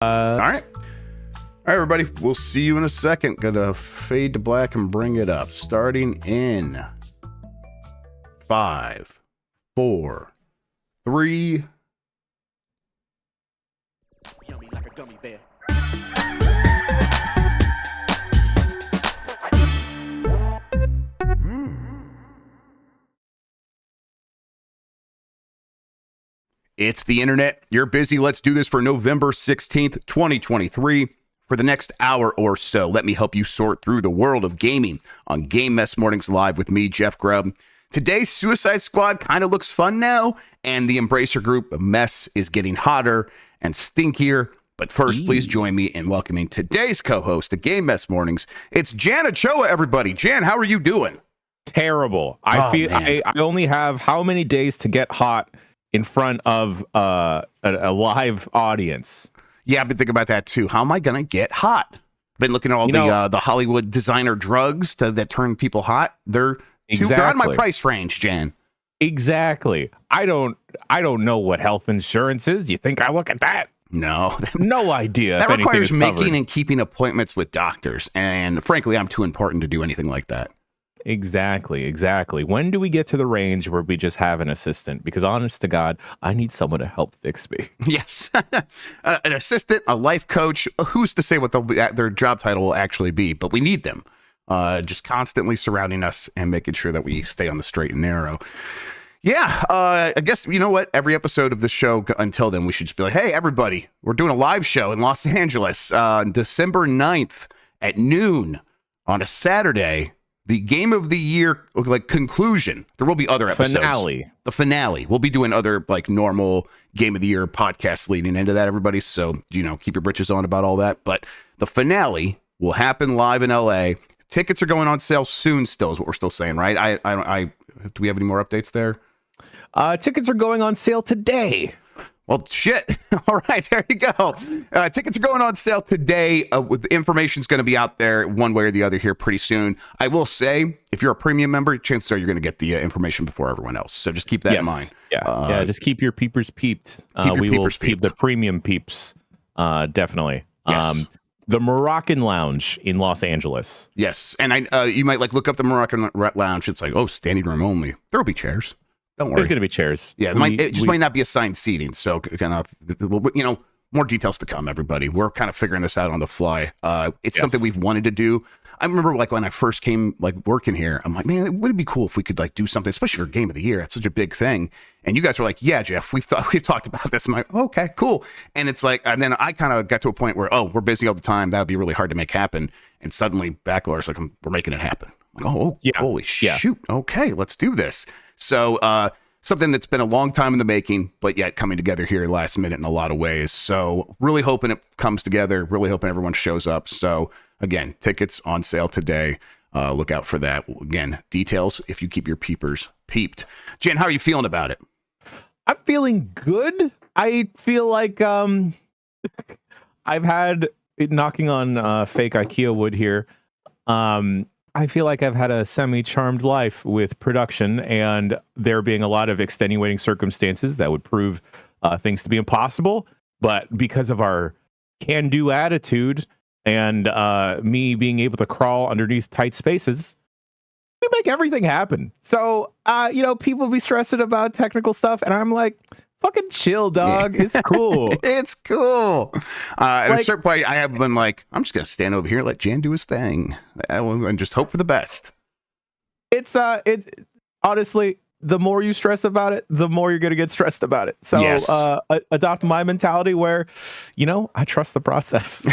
All right. All right, everybody. We'll see you in a second. Gonna fade to black and bring it up. Starting in 5, 4, 3. Yummy like a gummy bear. It's the internet. You're busy. Let's do this for November 16th, 2023. For the next hour or so, let me help you sort through the world of gaming on Game Mess Mornings Live with me, Jeff Grubb. Today's Suicide Squad kind of looks fun now, and the Embracer Group mess is getting hotter and stinkier. But first, please join me in welcoming today's co-host of Game Mess Mornings. It's Jan Ochoa, everybody. Jan, how are you doing? Terrible. I only have how many days to get hot in front of a live audience. Yeah, I've been thinking about that too. How am I going to get hot? Been looking at all the Hollywood designer drugs that turn people hot. They're on my price range, Jan. Exactly. I don't know what health insurance is. You think I look at that? No. No idea. That if requires making covered. and keeping appointments with doctors. And frankly, I'm too important to do anything like that. Exactly. When do we get to the range where we just have an assistant? Because honest to God, I need someone to help fix me. Yes. An assistant, a life coach. Who's to say what their job title will actually be? But we need them. Just constantly surrounding us and making sure that we stay on the straight and narrow. Yeah, I guess, you know what? Every episode of the show until then, we should just be like, hey, everybody, we're doing a live show in Los Angeles, December 9th at noon on a Saturday. The Game of the Year, conclusion. There will be other episodes. The finale. We'll be doing other, normal Game of the Year podcasts leading into that, everybody. So, keep your britches on about all that. But the finale will happen live in LA. Tickets are going on sale soon still, is what we're still saying, right? Do we have any more updates there? Tickets are going on sale today. Well, shit. All right, there you go. Tickets are going on sale today. With the information's going to be out there one way or the other here pretty soon. I will say, if you're a premium member, chances are you're going to get the information before everyone else. So just keep that in mind. Yeah, just keep your peepers peeped. We will peep the premium peeps, definitely. Yes. The Moroccan Lounge in Los Angeles. Yes, and you might look up the Moroccan Lounge. It's standing room only. There will be chairs. Don't worry. There's going to be chairs. Yeah, it might not be assigned seating. So kind of, more details to come, everybody. We're kind of figuring this out on the fly. It's something we've wanted to do. I remember when I first came working here, I'm like, man, would it be cool if we could do something, especially for Game of the Year? It's such a big thing. And you guys were like, yeah, Jeff, we've talked about this. I'm like, okay, cool. And it's and then I kind of got to a point where, we're busy all the time. That would be really hard to make happen. And suddenly Backlar's we're making it happen. I'm like, holy shoot. Okay, let's do this. So, something that's been a long time in the making, but yet coming together here last minute in a lot of ways. So really hoping it comes together, really hoping everyone shows up. So again, tickets on sale today. Look out for that. Again, details if you keep your peepers peeped. Jen, how are you feeling about it? I'm feeling good. I feel like I've had it knocking on fake IKEA wood here. I feel like I've had a semi-charmed life with production, and there being a lot of extenuating circumstances that would prove things to be impossible. But because of our can-do attitude and me being able to crawl underneath tight spaces, we make everything happen. So, people be stressing about technical stuff, and I'm like, fucking chill, dog. It's cool. It's cool. At a certain point, I have been I'm just going to stand over here and let Jan do his thing and just hope for the best. It's honestly, the more you stress about it, the more you're going to get stressed about it. So yes. Adopt my mentality where, I trust the process.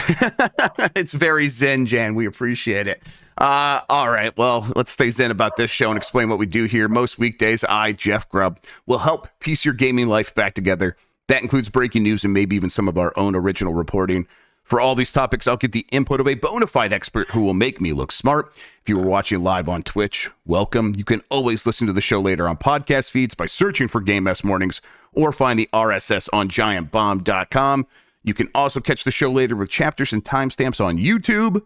It's very zen, Jan. We appreciate it. All right, well, let's stay zen about this show and explain what we do here. Most weekdays, I, Jeff Grubb, will help piece your gaming life back together. That includes breaking news and maybe even some of our own original reporting. For all these topics, I'll get the input of a bona fide expert who will make me look smart. If you were watching live on Twitch, welcome. You can always listen to the show later on podcast feeds by searching for Game Mess Mornings or find the RSS on giantbomb.com. You can also catch the show later with chapters and timestamps on YouTube.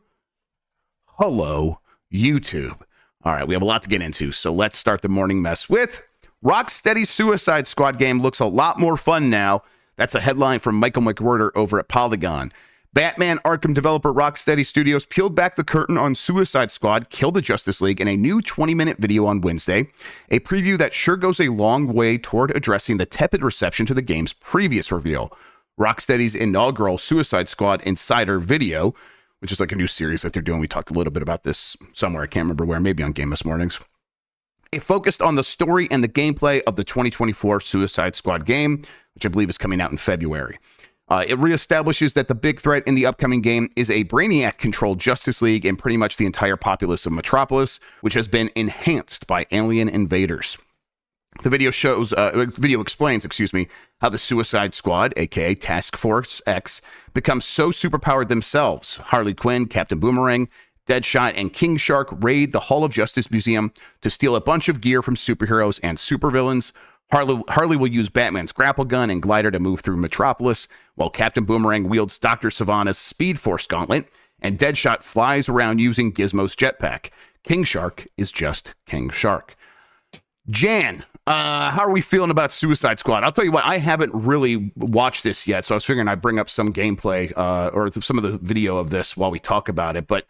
Hello, YouTube. All right, we have a lot to get into, so let's start the morning mess with Rocksteady's Suicide Squad game looks a lot more fun now That's a headline from Michael McWhorter over at Polygon. Batman Arkham developer Rocksteady Studios peeled back the curtain on Suicide Squad Kill the Justice League in a new 20-minute video on Wednesday, a preview that sure goes a long way toward addressing the tepid reception to the game's previous reveal. Rocksteady's inaugural Suicide Squad Insider video, which is like a new series that they're doing. We talked a little bit about this somewhere. I can't remember where, maybe on Game Us Mornings. It focused on the story and the gameplay of the 2024 Suicide Squad game, which I believe is coming out in February. It reestablishes that the big threat in the upcoming game is a Brainiac-controlled Justice League and pretty much the entire populace of Metropolis, which has been enhanced by alien invaders. The video explains, how the Suicide Squad, aka Task Force X, becomes so superpowered themselves. Harley Quinn, Captain Boomerang, Deadshot, and King Shark raid the Hall of Justice Museum to steal a bunch of gear from superheroes and supervillains. Harley will use Batman's grapple gun and glider to move through Metropolis, while Captain Boomerang wields Dr. Sivana's Speed Force gauntlet, and Deadshot flies around using Gizmo's jetpack. King Shark is just King Shark. Jan, how are we feeling about Suicide Squad? I'll tell you what, I haven't really watched this yet, so I was figuring I'd bring up some gameplay or some of the video of this while we talk about it, but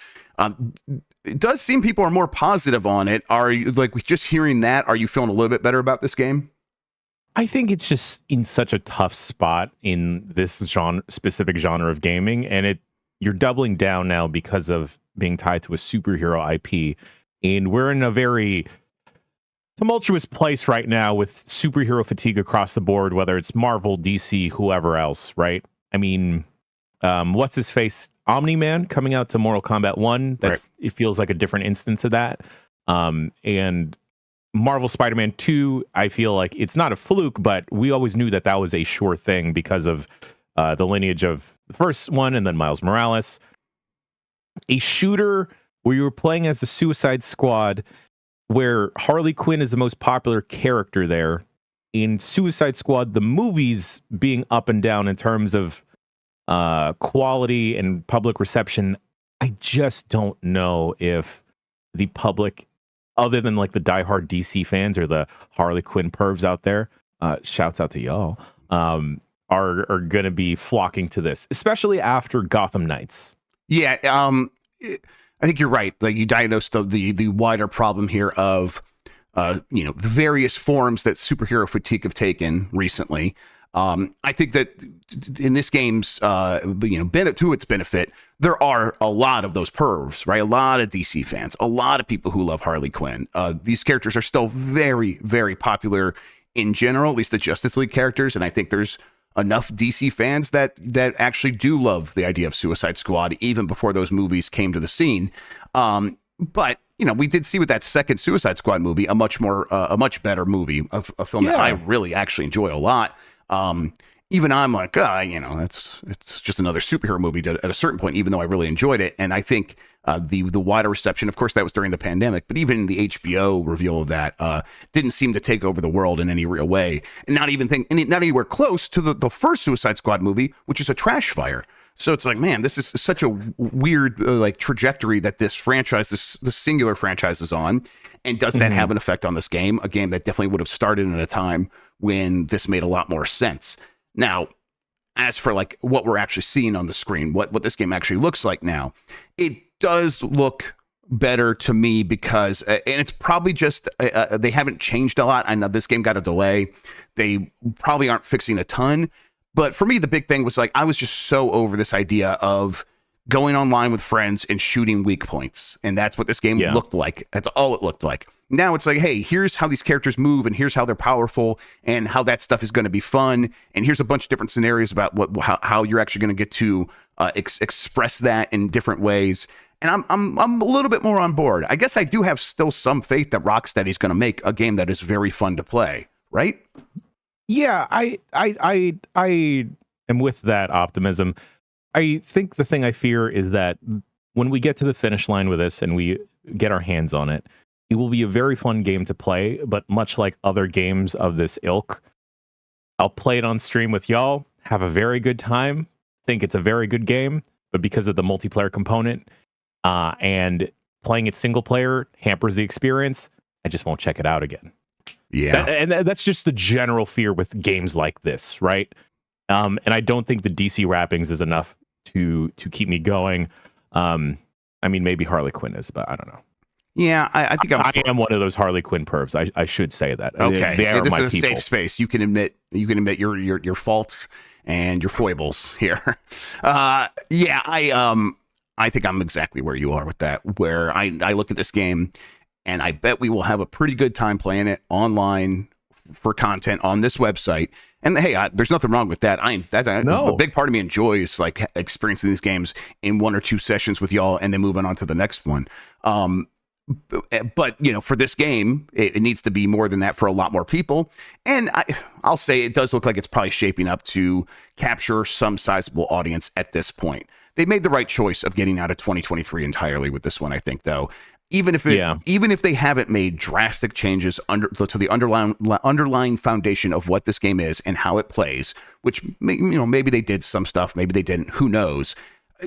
it does seem people are more positive on it. Are you, like, just hearing that, are you feeling a little bit better about this game? I think it's just in such a tough spot in this specific genre of gaming, and you're doubling down now because of being tied to a superhero IP, and we're in a very tumultuous place right now with superhero fatigue across the board, whether it's Marvel, DC, whoever else, right? I mean, what's his face? Omni-Man coming out to Mortal Kombat 1. It feels like a different instance of that. And Marvel Spider-Man 2, I feel like it's not a fluke, but we always knew that was a sure thing because of the lineage of the first one and then Miles Morales. A shooter where you were playing as the Suicide Squad, where Harley Quinn is the most popular character there. In Suicide Squad, the movies being up and down in terms of quality and public reception, I just don't know if the public, other than like the diehard DC fans or the Harley Quinn pervs out there, shouts out to y'all, are going to be flocking to this, especially after Gotham Knights. Yeah, I think you're right. Like, you diagnosed the wider problem here of the various forms that superhero fatigue have taken recently. I think that in this game's to its benefit, there are a lot of those pervs, right? A lot of DC fans, a lot of people who love Harley Quinn. These characters are still very, very popular in general, at least the Justice League characters, and I think there's enough DC fans that actually do love the idea of Suicide Squad even before those movies came to the scene. But we did see with that second Suicide Squad movie a much better movie, a film that I really actually enjoy a lot. Even I'm like, it's just another superhero movie at a certain point, even though I really enjoyed it. And I think the wider reception, of course, that was during the pandemic, but even the HBO reveal of that didn't seem to take over the world in any real way, and not anywhere close to the first Suicide Squad movie, which is a trash fire. So it's like, man, this is such a weird trajectory that this singular franchise is on. And does that have an effect on this game? A game that definitely would have started at a time when this made a lot more sense. Now, as for like what we're actually seeing on the screen, what this game actually looks like now, it does look better to me because, and it's probably just, they haven't changed a lot. I know this game got a delay. They probably aren't fixing a ton. But for me, the big thing was like, I was just so over this idea of going online with friends and shooting weak points. And that's what this game looked like. That's all it looked like. Now it's like, hey, here's how these characters move and here's how they're powerful and how that stuff is going to be fun. And here's a bunch of different scenarios about how you're actually going to get to express that in different ways. And I'm a little bit more on board. I guess I do have still some faith that Rocksteady is going to make a game that is very fun to play, right? Yeah, I am with that optimism. I think the thing I fear is that when we get to the finish line with this and we get our hands on it, it will be a very fun game to play, but much like other games of this ilk, I'll play it on stream with y'all, have a very good time, think it's a very good game, but because of the multiplayer component and playing it single player hampers the experience, I just won't check it out again. Yeah. And that's just the general fear with games like this, right? And I don't think the DC wrappings is enough to keep me going. I mean, maybe Harley Quinn is, but I don't know. Yeah, I think I am one of those Harley Quinn pervs. I should say that. Okay, They are this my is a people. safe space. You can admit your faults and your foibles here. Yeah, I think I'm exactly where you are with that. Where I look at this game, and I bet we will have a pretty good time playing it online for content on this website. And hey, there's nothing wrong with that. A big part of me enjoys like experiencing these games in 1 or 2 sessions with y'all, and then moving on to the next one. But for this game, it needs to be more than that for a lot more people. And I'll say it does look like it's probably shaping up to capture some sizable audience at this point. They made the right choice of getting out of 2023 entirely with this one, I think, though. Even if they haven't made drastic changes to the underlying foundation of what this game is and how it plays, which maybe they did some stuff, maybe they didn't, who knows.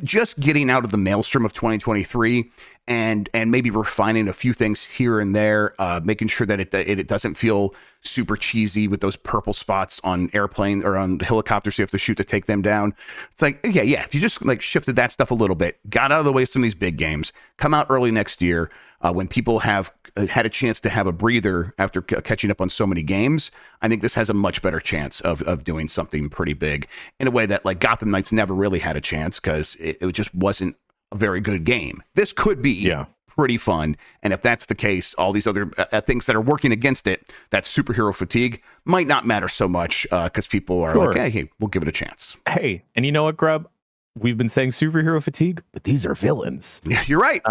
Just getting out of the maelstrom of 2023 and maybe refining a few things here and there, making sure that it doesn't feel super cheesy with those purple spots on airplane or on helicopters you have to shoot to take them down. It's like, yeah, if you just like shifted that stuff a little bit, got out of the way of some of these big games, come out early next year when people have had a chance to have a breather after catching up on so many games, I think this has a much better chance of doing something pretty big in a way that like Gotham Knights never really had a chance because it just wasn't a very good game. This could be pretty fun. And if that's the case, all these other things that are working against it, that superhero fatigue might not matter so much because people are like, hey, we'll give it a chance. Hey, and you know what, Grubb? We've been saying superhero fatigue, but these are villains. Yeah, you're right.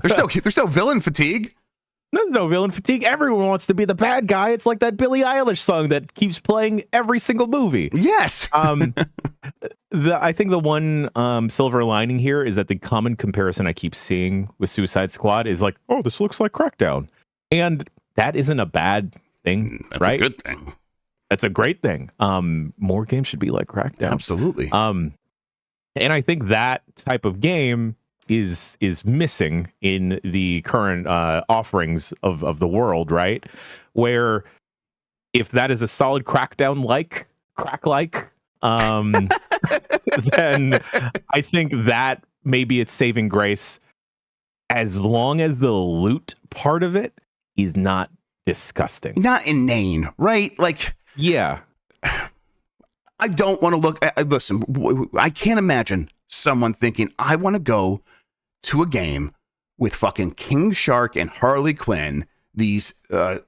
There's no villain fatigue. There's no villain fatigue. Everyone wants to be the bad guy. It's like that Billie Eilish song that keeps playing every single movie. Yes. I think the one silver lining here is that the common comparison I keep seeing with Suicide Squad is like, oh, this looks like Crackdown. And that isn't a bad thing, That's right? a good thing. That's a great thing. More games should be like Crackdown. Absolutely. And I think that type of game is missing in the current offerings of the world, right? Where if that is a solid Crackdown crack-like, then I think that maybe it's saving grace as long as the loot part of it is not disgusting. Not inane, right? Like, yeah. I don't want to look at, listen, I can't imagine someone thinking, I want to go to a game with fucking King Shark and Harley Quinn, these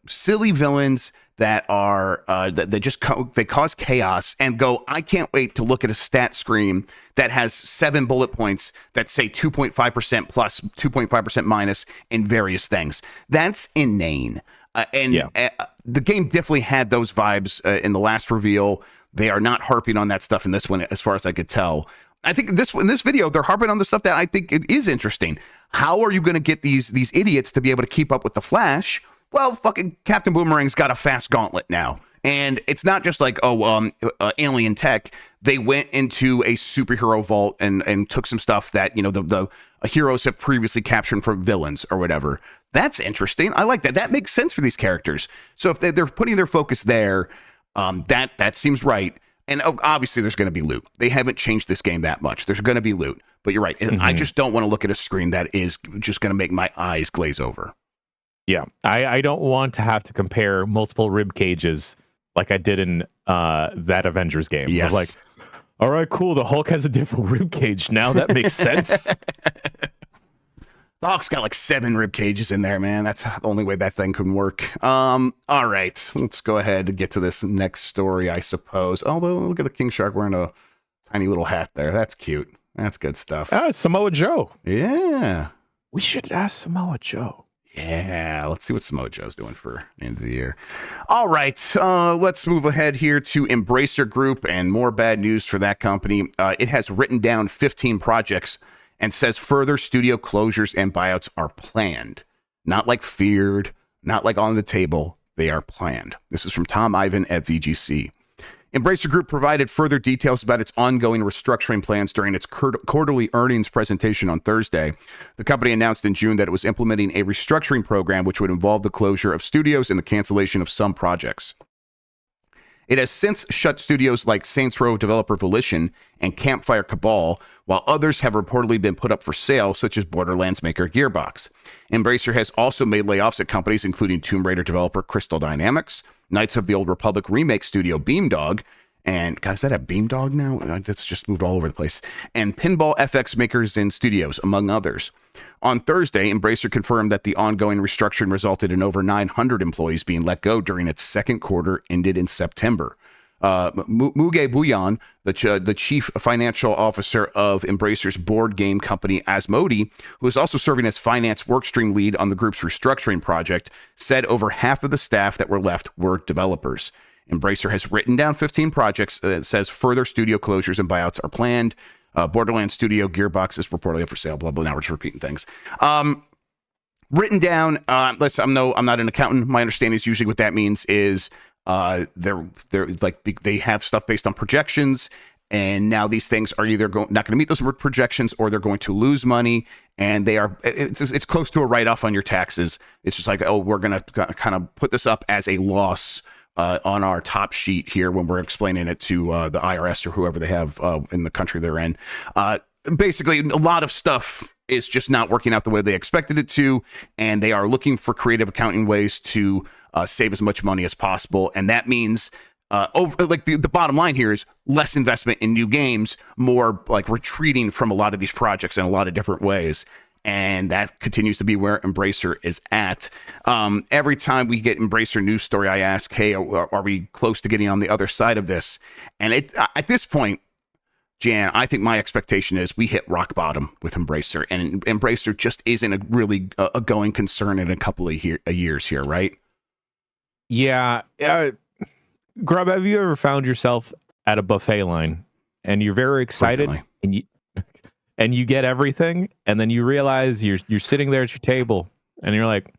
silly villains that are that just they cause chaos, and go, I can't wait to look at a stat screen that has 7 bullet points that say 2.5% plus, 2.5% minus in various things. That's inane. The game definitely had those vibes in the last reveal. They are not harping on that stuff in this one, as far as I could tell. I think in this video, they're harping on the stuff that I think it is interesting. How are you going to get these idiots to be able to keep up with the Flash? Well, fucking Captain Boomerang's got a fast gauntlet now. And it's not just like, alien tech. They went into a superhero vault and took some stuff that, the heroes have previously captured from villains or whatever. That's interesting. I like that. That makes sense for these characters. So if they're putting their focus there, that seems right. And obviously there's going to be loot. They haven't changed this game that much. There's going to be loot. But you're right. Mm-hmm. I just don't want to look at a screen that is just going to make my eyes glaze over. Yeah. I don't want to have to compare multiple rib cages like I did in that Avengers game. Yes. I was like, all right, cool. The Hulk has a different rib cage now. That makes sense. The Hulk's got like 7 rib cages in there, man. That's the only way that thing can work. All right, let's go ahead and get to this next story, I suppose. Although, look at the King Shark wearing a tiny little hat there. That's cute. That's good stuff. It's Samoa Joe. Yeah. We should ask Samoa Joe. Yeah, let's see what Samoa Joe's doing for the end of the year. All right, let's move ahead here to Embracer Group and more bad news for that company. It has written down 15 projects and says further studio closures and buyouts are planned. Not like feared, not like on the table. They are planned. This is from Tom Ivan at VGC. Embracer Group provided further details about its ongoing restructuring plans during its quarterly earnings presentation on Thursday. The company announced in June that it was implementing a restructuring program which would involve the closure of studios and the cancellation of some projects. It has since shut studios like Saints Row developer Volition and Campfire Cabal, while others have reportedly been put up for sale, such as Borderlands maker Gearbox. Embracer has also made layoffs at companies including Tomb Raider developer Crystal Dynamics, Knights of the Old Republic remake studio Beamdog, and God, is that a Beamdog now? That's just moved all over the place. And Pinball FX makers in studios, among others. On Thursday, Embracer confirmed that the ongoing restructuring resulted in over 900 employees being let go during its second quarter, ended in September. Muge Buyan, the chief financial officer of Embracer's board game company Asmodee, who is also serving as finance workstream lead on the group's restructuring project, said over half of the staff that were left were developers. Embracer has written down 15 projects. It says further studio closures and buyouts are planned. Borderlands studio Gearbox is reportedly up for sale. Blah blah. Now we're just repeating things. Written down. Listen, I'm not an accountant. My understanding is usually what that means is they're like they have stuff based on projections, and now these things are either not going to meet those projections or they're going to lose money, and it's close to a write-off on your taxes. It's just like, oh, we're going to kind of put this up as a loss on our top sheet here when we're explaining it to the IRS or whoever they have in the country they're in. Basically, a lot of stuff is just not working out the way they expected it to, and they are looking for creative accounting ways to save as much money as possible. And that means the bottom line here is less investment in new games, more like retreating from a lot of these projects in a lot of different ways. And that continues to be where Embracer is at. Every time we get Embracer news story, I ask, hey, are we close to getting on the other side of this? And at this point, Jan, I think my expectation is we hit rock bottom with Embracer. And Embracer just isn't a really a going concern in a couple of years here, right? Yeah. Grubb, have you ever found yourself at a buffet line and you're very excited and you get everything, and then you realize you're sitting there at your table and you're like,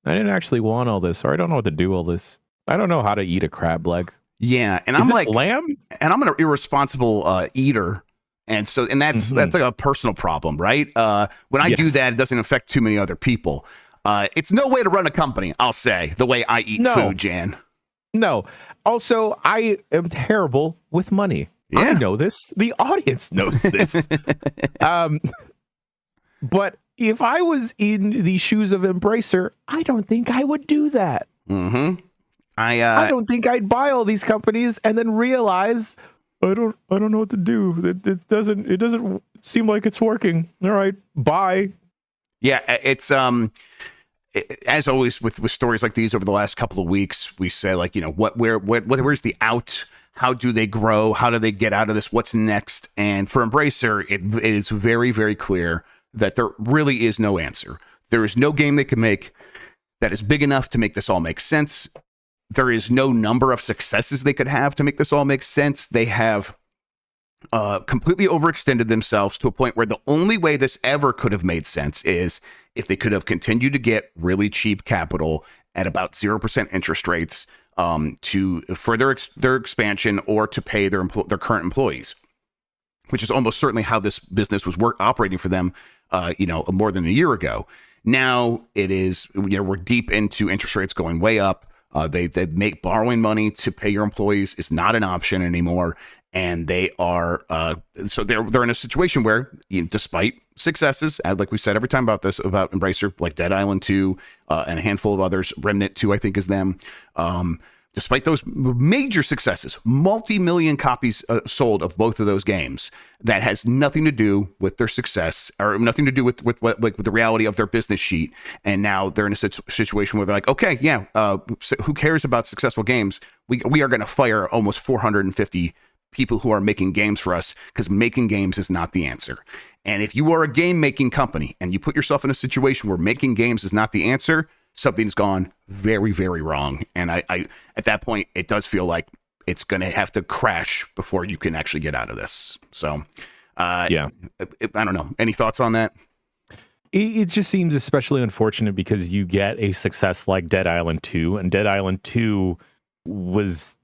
I didn't actually want all this, or I don't know what to do all this. I don't know how to eat a crab leg. Yeah, and I'm like lamb, and I'm an irresponsible eater, and that's like a personal problem, right? When I do that, it doesn't affect too many other people. It's no way to run a company, I'll say, the way I eat food, Jan. No. Also, I am terrible with money. Yeah. I know this. The audience knows this. But if I was in the shoes of Embracer, I don't think I would do that. Mm-hmm. I don't think I'd buy all these companies and then realize I don't know what to do. It doesn't seem like it's working. All right, bye. Yeah, it's as always with stories like these over the last couple of weeks, we say, like, where's the out? How do they grow? How do they get out of this? What's next? And for Embracer, it is very, very clear that there really is no answer. There is no game they can make that is big enough to make this all make sense. There is no number of successes they could have to make this all make sense. They have completely overextended themselves to a point where the only way this ever could have made sense is if they could have continued to get really cheap capital at about 0% interest rates to further their expansion or to pay their current employees, which is almost certainly how this business was operating for them, more than a year ago. Now it is, we're deep into interest rates going way up. They make borrowing money to pay your employees is not an option anymore. And they are, so they're in a situation where, despite successes, like we said every time about Embracer, like Dead Island 2 and a handful of others, Remnant 2, I think is them. Despite those major successes, multi-million copies sold of both of those games, that has nothing to do with their success or nothing to do with the reality of their business sheet. And now they're in a situation where they're like, okay, yeah, who cares about successful games? We are going to fire almost 450 people who are making games for us, because making games is not the answer. And if you are a game making company and you put yourself in a situation where making games is not the answer, something's gone very, very wrong. And I at that point, it does feel like it's going to have to crash before you can actually get out of this. So, I don't know. Any thoughts on that? It just seems especially unfortunate because you get a success like Dead Island 2, and Dead Island 2 was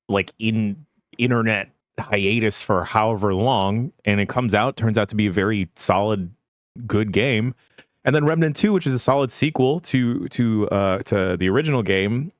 like in internet hiatus for however long, and it turns out to be a very solid, good game. And then Remnant 2, which is a solid sequel to the original game,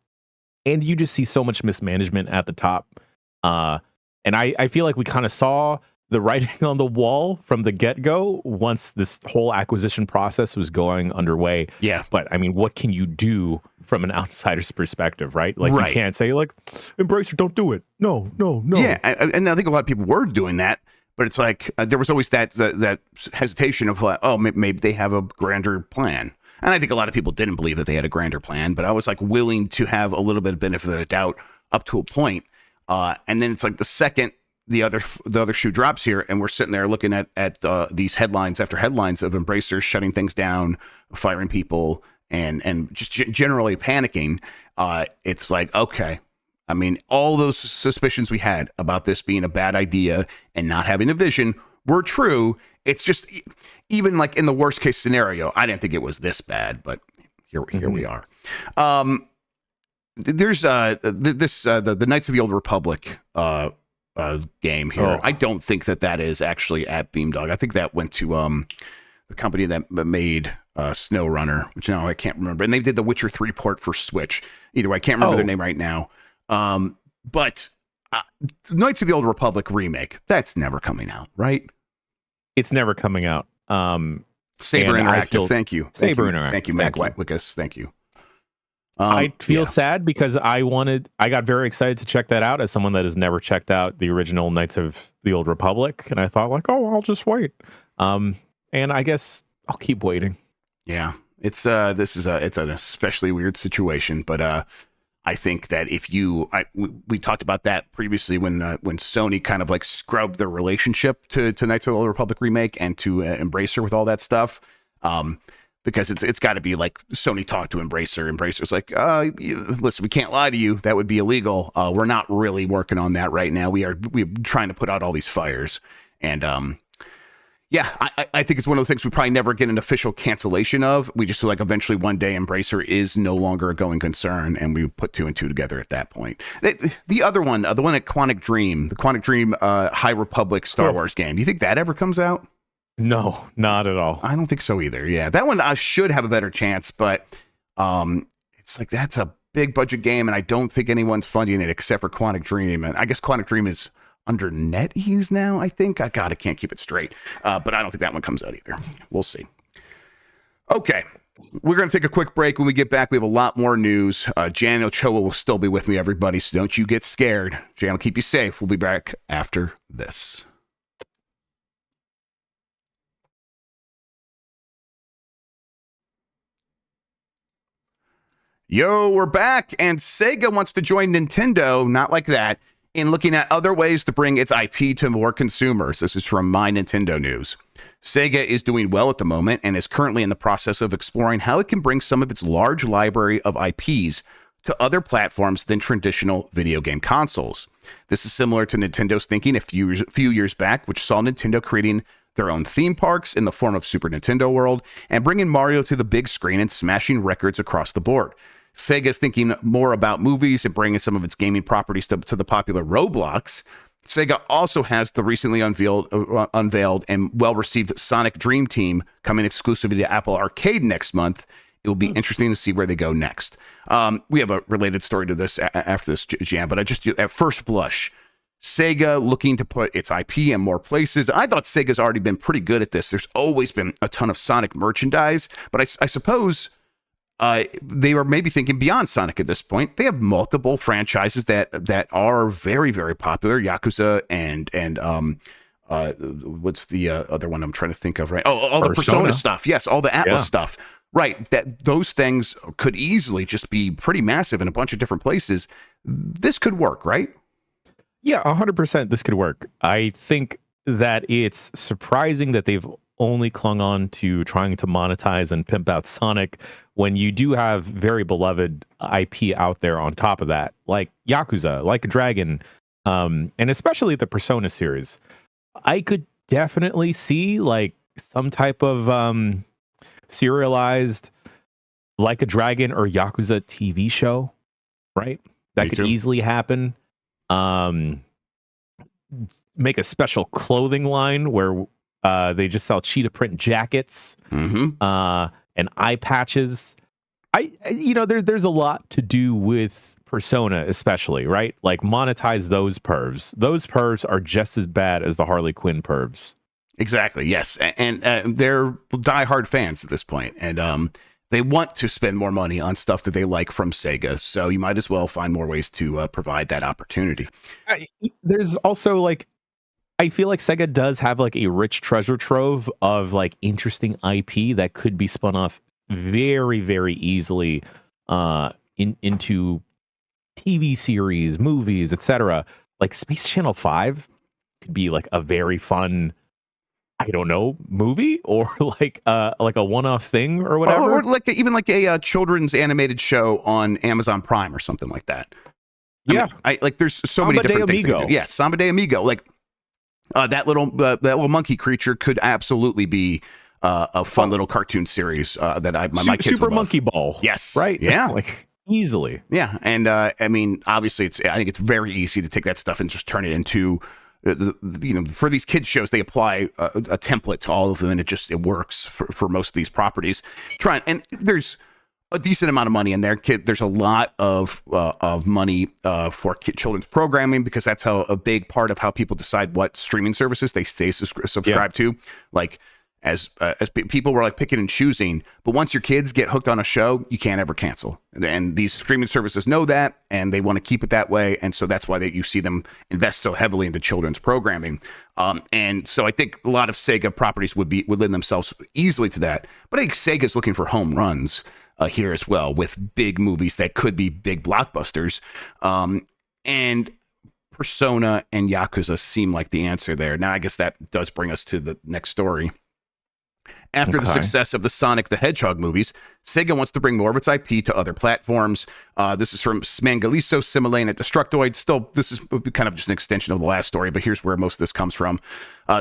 and you just see so much mismanagement at the top. And I feel like we kind of saw the writing on the wall from the get-go once this whole acquisition process was going underway. Yeah. But I mean, what can you do from an outsider's perspective, right? Like you can't say like, Embracer, don't do it. No. Yeah, and I think a lot of people were doing that, but it's like there was always that hesitation of like, oh, maybe they have a grander plan. And I think a lot of people didn't believe that they had a grander plan, but I was like willing to have a little bit of benefit of the doubt up to a point. And then it's like the second the other shoe drops here, and we're sitting there looking at these headlines after headlines of Embracers shutting things down, firing people, and just generally panicking. It's like, okay, I mean, all those suspicions we had about this being a bad idea and not having a vision were true. It's just even like in the worst case scenario, I didn't think it was this bad, but here we are. There's the Knights of the Old Republic game here. I don't think that is actually at Beamdog. I think that went to the company that made SnowRunner, which now I can't remember. And they did the Witcher 3 port for Switch. Either way, I can't remember their name right now. But Knights of the Old Republic remake, that's never coming out, right? It's never coming out. Saber Interactive, thank you. Saber Interactive. Thank you, Mac Wickus. Thank you. I feel sad because I got very excited to check that out as someone that has never checked out the original Knights of the Old Republic. And I thought like, oh, I'll just wait. And I guess I'll keep waiting. Yeah, it's an especially weird situation, but I think that if we talked about that previously when Sony kind of like scrubbed their relationship to Knights of the Old Republic remake and to Embracer with all that stuff. Because it's got to be like Sony talked to Embracer. Embracer's like, listen, we can't lie to you. That would be illegal. We're not really working on that right now. We're trying to put out all these fires. And I think it's one of those things we probably never get an official cancellation of. We just like eventually one day Embracer is no longer a going concern, and we put 2 and 2 together at that point. The other one, the one at Quantic Dream, High Republic Star Wars game. Do you think that ever comes out? No, not at all. I don't think so either. Yeah, that one I should have a better chance, but it's like that's a big budget game, and I don't think anyone's funding it except for Quantic Dream. And I guess Quantic Dream is under NetEase now, I think. I can't keep it straight. But I don't think that one comes out either. We'll see. Okay, we're going to take a quick break. When we get back, we have a lot more news. Jan Ochoa will still be with me, everybody, so don't you get scared. Jan will keep you safe. We'll be back after this. Yo, we're back, and Sega wants to join Nintendo, not like that, in looking at other ways to bring its IP to more consumers. This is from My Nintendo News. Sega is doing well at the moment and is currently in the process of exploring how it can bring some of its large library of IPs to other platforms than traditional video game consoles. This is similar to Nintendo's thinking a few years back, which saw Nintendo creating their own theme parks in the form of Super Nintendo World and bringing Mario to the big screen and smashing records across the board. Sega's thinking more about movies and bringing some of its gaming properties to the popular Roblox. Sega also has the recently unveiled and well-received Sonic Dream Team coming exclusively to Apple Arcade next month. It will be interesting to see where they go next. We have a related story to this after this, Jan, but at first blush, Sega looking to put its IP in more places. I thought Sega's already been pretty good at this. There's always been a ton of Sonic merchandise, but I suppose they were maybe thinking beyond Sonic at this point. They have multiple franchises that are very, very popular. Yakuza and what's the other one I'm trying to think of? Right? Oh, all the Persona stuff. Yes, all the Atlas stuff. Right. That those things could easily just be pretty massive in a bunch of different places. This could work, right? Yeah, 100%. This could work. I think that it's surprising that they've only clung on to trying to monetize and pimp out Sonic when you do have very beloved IP out there on top of that, like Yakuza, like a Dragon, and especially the Persona series. I could definitely see like some type of serialized like a Dragon or Yakuza TV show, right? That could easily happen. Make a special clothing line where they just sell cheetah print jackets and eye patches. There's a lot to do with Persona, especially, right? Like monetize those pervs. Those pervs are just as bad as the Harley Quinn pervs. Exactly. Yes, and they're diehard fans at this point, and they want to spend more money on stuff that they like from Sega. So you might as well find more ways to provide that opportunity. There's also like, I feel like Sega does have like a rich treasure trove of like interesting IP that could be spun off very, very easily into TV series, movies, etc. Like Space Channel 5 could be like a very fun, I don't know, movie or like a one-off thing or whatever. Or like even like a children's animated show on Amazon Prime or something like that. Yeah. I like there's so many different things. Amigo. Yes, Samba de Amigo. Like that little monkey creature could absolutely be a fun little cartoon series that my kids Super would love. Monkey Ball. Yes. Right? Yeah. Like easily. Yeah. And I mean, obviously I think it's very easy to take that stuff and just turn it into for these kids shows, they apply a template to all of them, and it works for most of these properties. And there's a decent amount of money in there. There's a lot of money for children's programming, because that's how a big part of how people decide what streaming services they stay subscribed to. Like as people were like picking and choosing, but once your kids get hooked on a show, you can't ever cancel. And these streaming services know that, and they want to keep it that way. And so that's why you see them invest so heavily into children's programming. And so I think a lot of Sega properties would lend themselves easily to that. But I think Sega's looking for home runs here as well, with big movies that could be big blockbusters. And Persona and Yakuza seem like the answer there. Now, I guess that does bring us to the next story. After the success of the Sonic the Hedgehog movies, Sega wants to bring more of its IP to other platforms. This is from Smangaliso, Similane at Destructoid. Still, this is kind of just an extension of the last story, but here's where most of this comes from.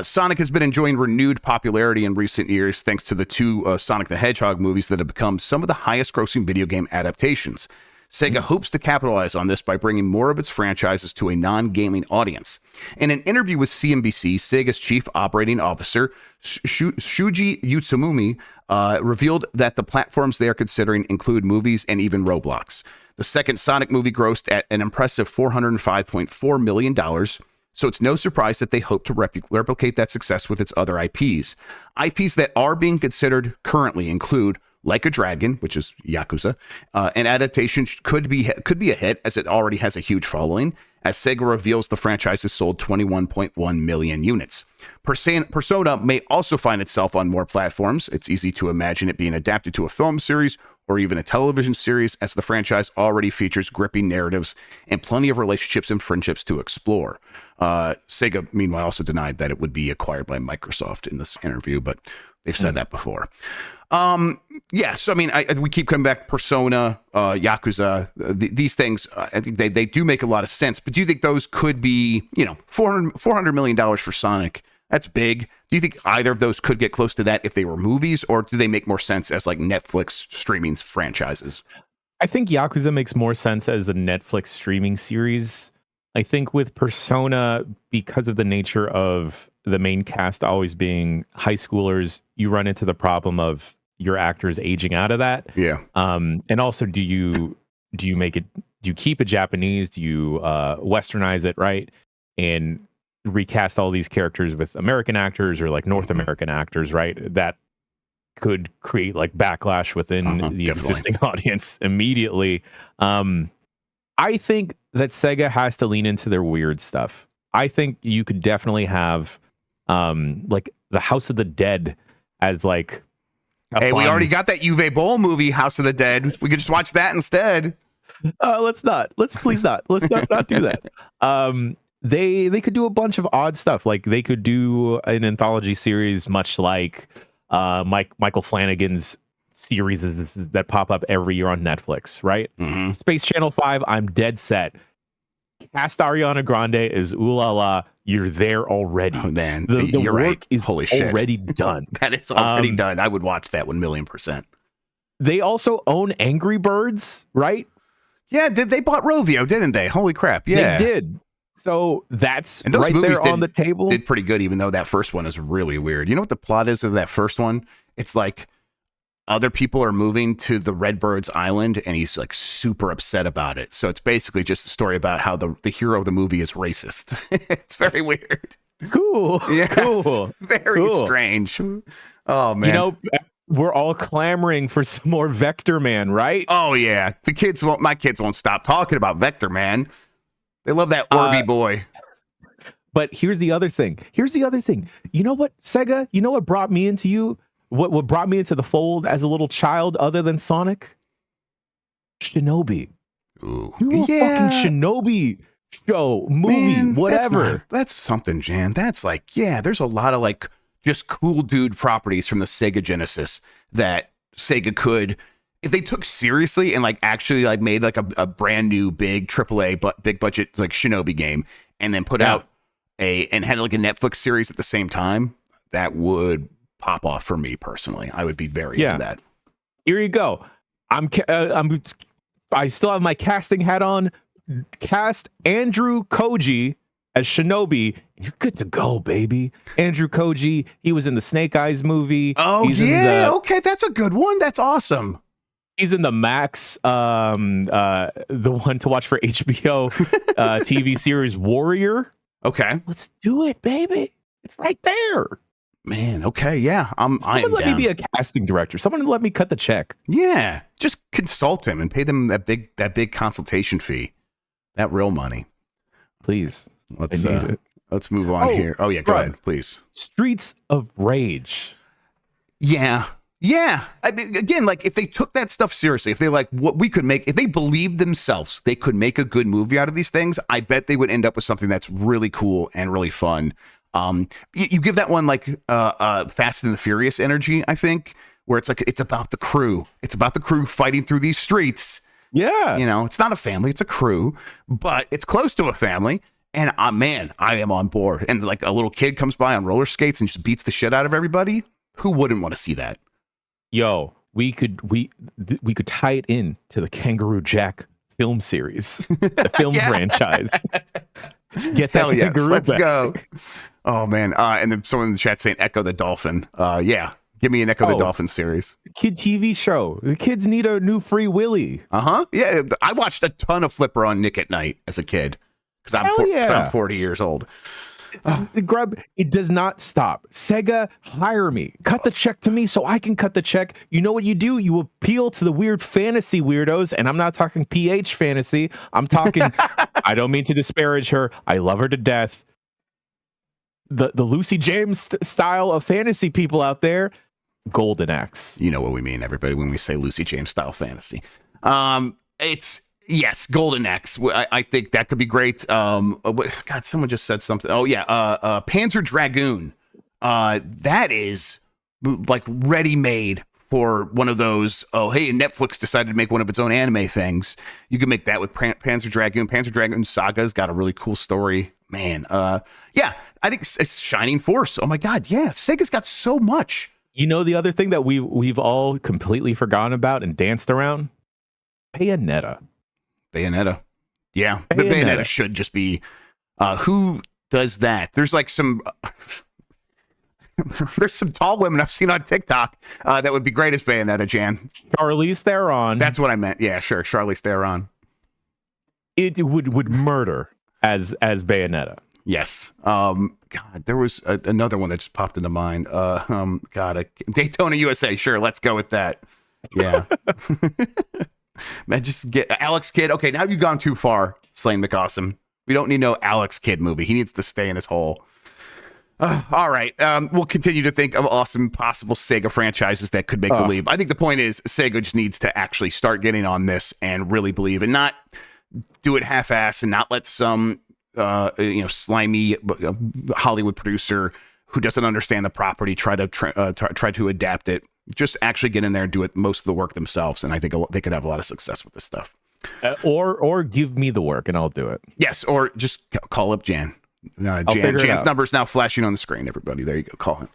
Sonic has been enjoying renewed popularity in recent years thanks to the two Sonic the Hedgehog movies that have become some of the highest-grossing video game adaptations. Sega hopes to capitalize on this by bringing more of its franchises to a non-gaming audience. In an interview with CNBC, Sega's chief operating officer, Shuji Utsumumi, revealed that the platforms they are considering include movies and even Roblox. The second Sonic movie grossed at an impressive $405.4 million, so it's no surprise that they hope to replicate that success with its other IPs. IPs that are being considered currently include Like a Dragon, which is Yakuza. An adaptation could be a hit, as it already has a huge following, as Sega reveals the franchise has sold 21.1 million units. Persona may also find itself on more platforms. It's easy to imagine it being adapted to a film series or even a television series, as the franchise already features gripping narratives and plenty of relationships and friendships to explore. Sega, meanwhile, also denied that it would be acquired by Microsoft in this interview, but they've said that before. Yeah, so I mean, we keep coming back to Persona, Yakuza, these things. I think they do make a lot of sense. But do you think those could be, $400 million for Sonic? That's big. Do you think either of those could get close to that if they were movies, or do they make more sense as like Netflix streaming franchises? I think Yakuza makes more sense as a Netflix streaming series. I think with Persona, because of the nature of the main cast always being high schoolers, you run into the problem of your actors aging out of that. Yeah. And also, do you keep it Japanese? Do you westernize it, right? And recast all these characters with American actors or like North American actors, right? That could create like backlash within the existing audience immediately. I think that Sega has to lean into their weird stuff. I think you could definitely have like the House of the Dead as like we already got that Uwe Boll movie, House of the Dead. We could just watch that instead. Let's please not do that. They could do a bunch of odd stuff. Like they could do an anthology series, much like Michael Flanagan's series that pop up every year on Netflix, right? Mm-hmm. Space Channel 5, I'm dead set. Cast Ariana Grande is ooh la la. You're there already. Oh, man, the you're work right. is Holy shit. already done. That is already done. I would watch that 1,000,000%. They also own Angry Birds, right? Yeah, they bought Rovio, didn't they? Holy crap! Yeah, they did. So that's and those right there on the table. Did pretty good, even though that first one is really weird. You know what the plot is of that first one? It's like other people are moving to the Redbirds Island, and he's like super upset about it. So it's basically just a story about how the hero of the movie is racist. It's very weird. Cool. Yeah, Cool. very Cool. strange. Oh man. You know, we're all clamoring for some more Vector Man, right? Oh yeah, my kids won't stop talking about Vector Man. They love that Orby boy. But here's the other thing. You know what, Sega? You know what brought me into you? What brought me into the fold as a little child, other than Sonic? Shinobi. Ooh. Do a fucking Shinobi show, movie, Man, whatever. That's something, Jan. That's like, yeah, there's a lot of like just cool dude properties from the Sega Genesis that Sega could, if they took seriously and like actually like made like a brand new big AAA but big budget like Shinobi game, and then put out and had like a Netflix series at the same time, that would pop off for me personally. I would be very into that. Here you go. I still have my casting hat on. Cast Andrew Koji as Shinobi. You're good to go, baby. Andrew Koji. He was in the Snake Eyes movie. Oh, okay, that's a good one. That's awesome. He's in the Max, the one to watch for HBO TV series Warrior. Okay, let's do it, baby. It's right there. Man, okay, yeah. Someone let me be a casting director. Someone let me cut the check. Yeah, just consult him and pay them that big consultation fee. That real money. Please. Let's move on here. Oh yeah, go ahead, please. Streets of Rage. Yeah. I mean, again, like if they took that stuff seriously, if they like what we could make, if they believed themselves, they could make a good movie out of these things. I bet they would end up with something that's really cool and really fun. You give that one like Fast and the Furious energy, I think, where it's like it's about the crew. It's about the crew fighting through these streets. Yeah. You know, it's not a family, it's a crew, but it's close to a family. And man, I am on board. And like a little kid comes by on roller skates and just beats the shit out of everybody. Who wouldn't want to see that? Yo, we could tie it in to the Kangaroo Jack film series, the film franchise. Get that yes, let's back. go. Oh man, and then someone in the chat saying Echo the Dolphin. Yeah, give me an Echo the Dolphin series. Kid TV show. The kids need a new Free Willy. Yeah, I watched a ton of Flipper on Nick at Night as a kid because I'm 40 years old. Grubb, it does not stop. Sega, hire me. Cut the check to me so I can cut the check. You know what you do? You appeal to the weird fantasy weirdos, and I'm not talking PH fantasy. I'm talking, I don't mean to disparage her. I love her to death. The Lucy James style of fantasy people out there, Golden Axe. You know what we mean, everybody, when we say Lucy James style fantasy. Yes, Golden Axe. I think that could be great. God, someone just said something. Oh yeah, Panzer Dragoon. That is like ready made for one of those. Oh hey, Netflix decided to make one of its own anime things. You can make that with Panzer Dragoon. Panzer Dragoon Saga's got a really cool story, man. Yeah, I think it's Shining Force. Oh my God, yeah, Sega's got so much. You know the other thing that we've all completely forgotten about and danced around? Bayonetta. Yeah, the Bayonetta should just be who does that? There's like some there's some tall women I've seen on TikTok that would be great as Bayonetta, Jan. Charlize Theron. That's what I meant. Yeah, sure, Charlize Theron. It would murder as Bayonetta. Yes. God, there was another one that just popped into mind. Daytona USA. Sure, let's go with that. Yeah. Man, just get Alex Kidd. Okay, now you've gone too far, Slane McAwesome. We don't need no Alex Kidd movie. He needs to stay in his hole. All right. We'll continue to think of awesome possible Sega franchises that could make the leap. I think the point is Sega just needs to actually start getting on this and really believe, and not do it half-ass, and not let some slimy Hollywood producer who doesn't understand the property try to adapt it. Just actually get in there and do most of the work themselves, and I think they could have a lot of success with this stuff. Or give me the work and I'll do it. Yes, or just call up Jan. Jan's number is now flashing on the screen. Everybody, there you go. Call him.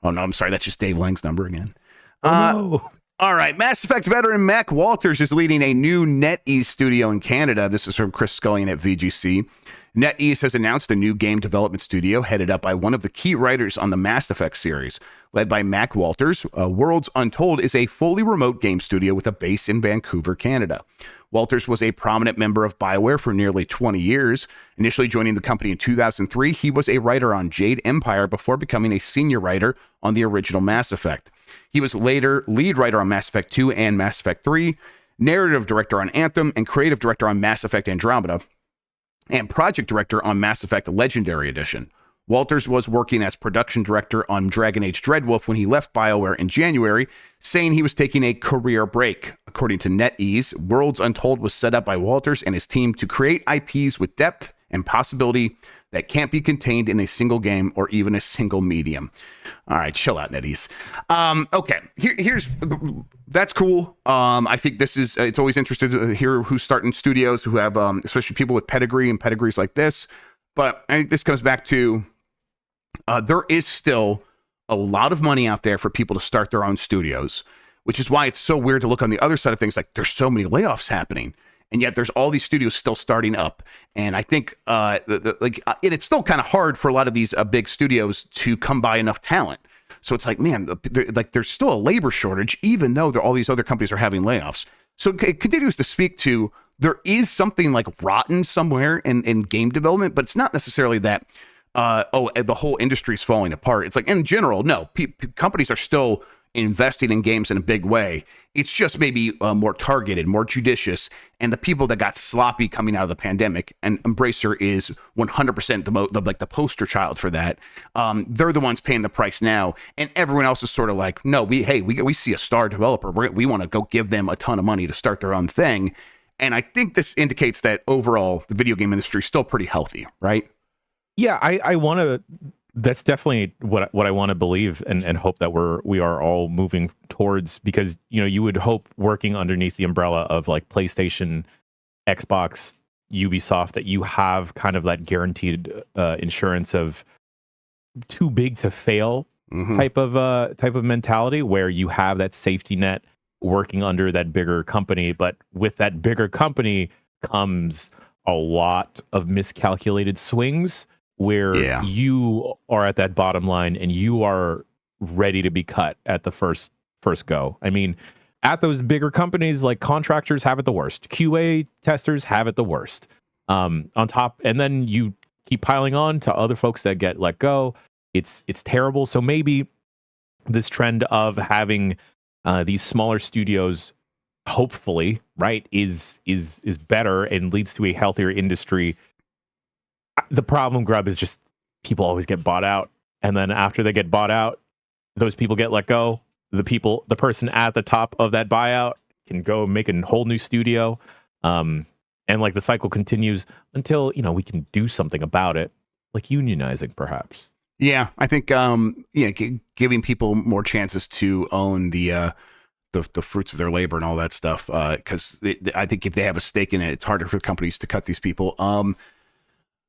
Oh no, I'm sorry. That's just Dave Lang's number again. No. All right, Mass Effect veteran Mac Walters is leading a new NetEase studio in Canada. This is from Chris Scullion at VGC. NetEase has announced a new game development studio headed up by one of the key writers on the Mass Effect series. Led by Mac Walters, Worlds Untold is a fully remote game studio with a base in Vancouver, Canada. Walters was a prominent member of BioWare for nearly 20 years. Initially joining the company in 2003, he was a writer on Jade Empire before becoming a senior writer on the original Mass Effect. He was later lead writer on Mass Effect 2 and Mass Effect 3, narrative director on Anthem, and creative director on Mass Effect Andromeda, and project director on Mass Effect Legendary Edition. Walters was working as production director on Dragon Age Dreadwolf when he left BioWare in January, saying he was taking a career break. According to NetEase, Worlds Untold was set up by Walters and his team to create IPs with depth and possibility that can't be contained in a single game or even a single medium. All right, chill out, NetEase. Okay, here's that's cool. I think this is it's always interesting to hear who's starting studios who have, especially people with pedigree and pedigrees like this. But I think this comes back to there is still a lot of money out there for people to start their own studios, which is why it's so weird to look on the other side of things. Like there's so many layoffs happening. And yet there's all these studios still starting up. And I think and it's still kind of hard for a lot of these big studios to come by enough talent. So it's like, man, there's still a labor shortage, even though all these other companies are having layoffs. So it continues to speak to there is something like rotten somewhere in game development, but it's not necessarily that, the whole industry is falling apart. It's like, in general, no, companies are still investing in games in a big way. It's just maybe more targeted, more judicious, and the people that got sloppy coming out of the pandemic, and Embracer is 100% the poster child for that. They're the ones paying the price now, and everyone else is sort of like, no, we see a star developer, we want to go give them a ton of money to start their own thing. And I think this indicates that overall the video game industry is still pretty healthy, right? Yeah, I want to. That's definitely what I want to believe and hope that we are all moving towards, because you would hope, working underneath the umbrella of like PlayStation, Xbox, Ubisoft, that you have kind of that guaranteed insurance of too big to fail type of mentality, where you have that safety net working under that bigger company. But with that bigger company comes a lot of miscalculated swings, where you are at that bottom line and you are ready to be cut at the first go. I mean, at those bigger companies, like, contractors have it the worst. QA testers have it the worst. On top, and then you keep piling on to other folks that get let go. It's terrible. So maybe this trend of having these smaller studios, hopefully, right, is better and leads to a healthier industry. The problem, Grubb, is just people always get bought out, and then after they get bought out, those people get let go. The person at the top of that buyout can go make a whole new studio, and like the cycle continues until we can do something about it, like unionizing, perhaps. Yeah, I think giving people more chances to own the fruits of their labor and all that stuff, because I think if they have a stake in it, it's harder for companies to cut these people.